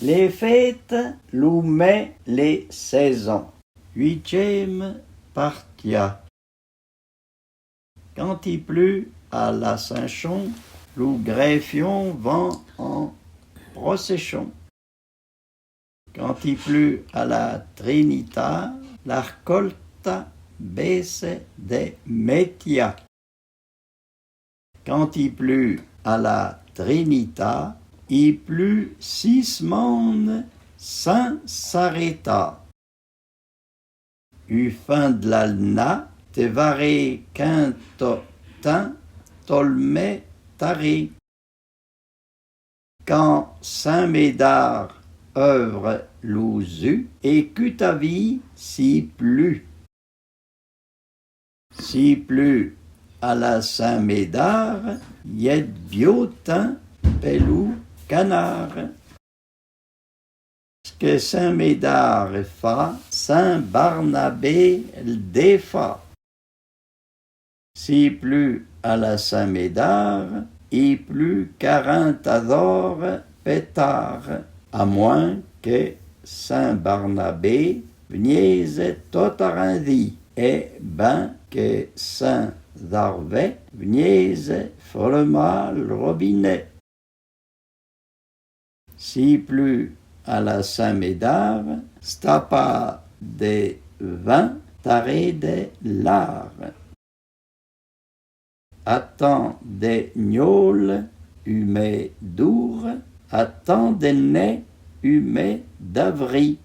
Les fêtes, l'oumet les saisons. 8e partia. Quand il pleut à la Saint-Chon, l'ou greffion vent en procession. Quand il pleut à la Trinita, la rcolta baisse des métias. Quand il pleut à la Trinita, il pleut 6 mondes sans s'arrêta. U fin de l'alna, te varé quinto tin, tolme taré. Quand Saint-Médard œuvre l'ousu, et que ta vie si plut. Si plut à la Saint-Médard, yet biotin, pelou, canard. Ce que Saint-Médard fa, Saint-Barnabé le défa. Si plut à la Saint-Médard, il plut 40 ador pétard, à moins que Saint-Barnabé veniez totarindi, et ben que Saint-Darvé veniez follement le robinet. Si plut à la Saint-Médard, stapa des vins, taré des lards. Attends des gnôles, humé d'our, attends des nez, humé d'avri.